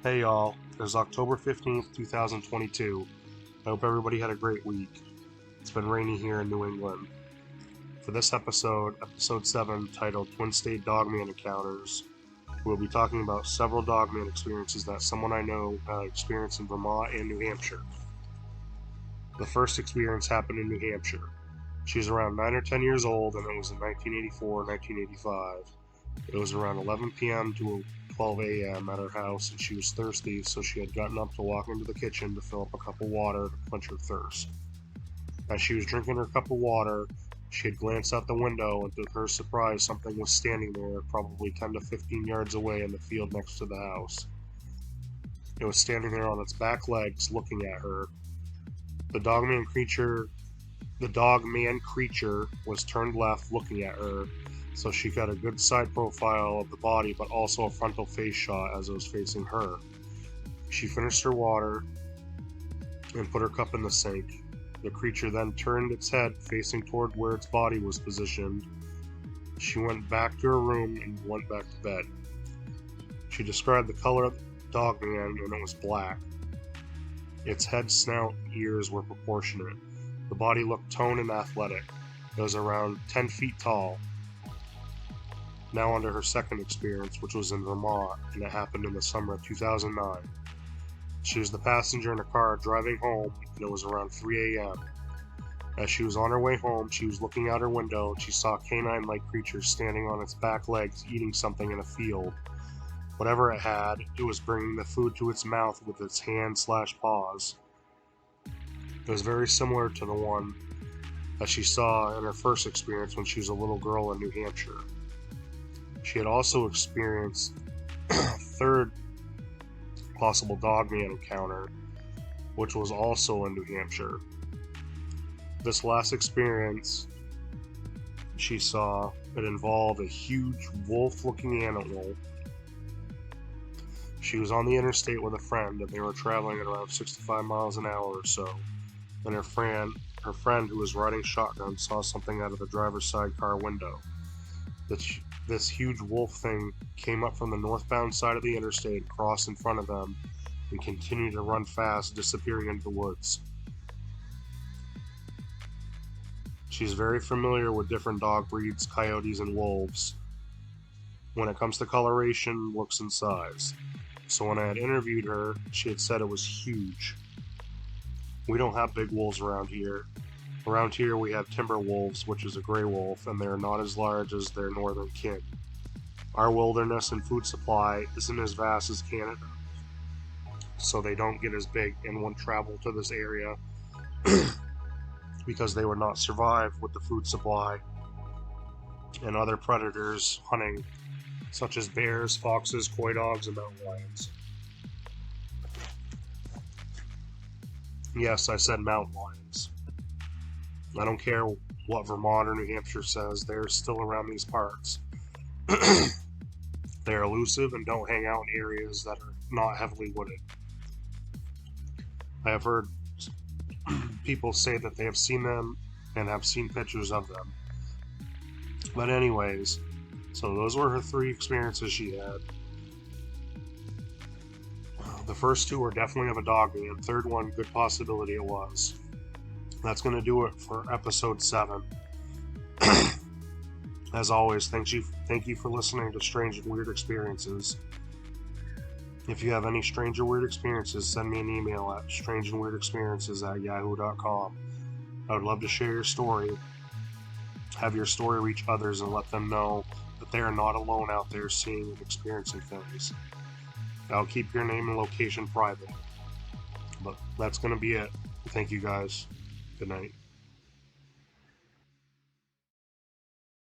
Hey y'all, it is October 15th, 2022. I hope everybody had a great week. It's been rainy here in New England. For this episode 7, titled Twin State Dogman Encounters, we'll be talking about several dogman experiences that someone I know experienced in Vermont and New Hampshire. The first experience happened in New Hampshire. She was around 9 or 10 years old, and it was in 1984 1985. It was around 11 p.m. to 12 a.m. at her house, and she was thirsty, so she had gotten up to walk into the kitchen to fill up a cup of water to quench her thirst. As she was drinking her cup of water, she had glanced out the window, and to her surprise, something was standing there, probably 10 to 15 yards away in the field next to the house. It was standing there on its back legs, looking at her. The dogman creature was turned left, looking at her, so she got a good side profile of the body, but also a frontal face shot as it was facing her. She finished her water and put her cup in the sink. The creature then turned its head facing toward where its body was positioned. She went back to her room and went back to bed. She described the color of the dogman, and it was black. Its head, snout, and ears were proportionate. The body looked toned and athletic. It was around 10 feet tall. Now onto her second experience, which was in Vermont, and it happened in the summer of 2009. She was the passenger in a car driving home, and it was around 3 a.m. As she was on her way home, she was looking out her window, and she saw a canine-like creature standing on its back legs eating something in a field. Whatever it had, it was bringing the food to its mouth with its hands/paws. It was very similar to the one that she saw in her first experience when she was a little girl in New Hampshire. She had also experienced a third possible dogman encounter, which was also in New Hampshire. This last experience she saw, it involved a huge wolf-looking animal. She was on the interstate with a friend, and they were traveling at around 65 miles an hour or so, and her friend who was riding shotgun saw something out of the driver's side car window. This huge wolf thing came up from the northbound side of the interstate, crossed in front of them, and continued to run fast, disappearing into the woods. She's very familiar with different dog breeds, coyotes, and wolves when it comes to coloration, looks, and size. So when I had interviewed her, she had said it was huge. We don't have big wolves around here. Around here we have timber wolves, which is a gray wolf, and they are not as large as their northern kin. Our wilderness and food supply isn't as vast as Canada, so they don't get as big and won't travel to this area because they would not survive with the food supply and other predators hunting, such as bears, foxes, coy dogs, and mountain lions. Yes, I said mountain lions. I don't care what Vermont or New Hampshire says, they're still around these parts. They are elusive and don't hang out in areas that are not heavily wooded. I have heard people say that they have seen them and have seen pictures of them. But anyways, so those were her 3 experiences she had. The first 2 were definitely of a dogman. Third one, good possibility it was. That's going to do it for episode 7. As always, thank you for listening to Strange and Weird Experiences. If you have any strange or weird experiences, send me an email at strangeandweirdexperiences@yahoo.com. I would love to share your story, have your story reach others, and let them know that they are not alone out there seeing and experiencing things. I'll keep your name and location private. But that's going to be it. Thank you guys. Good night.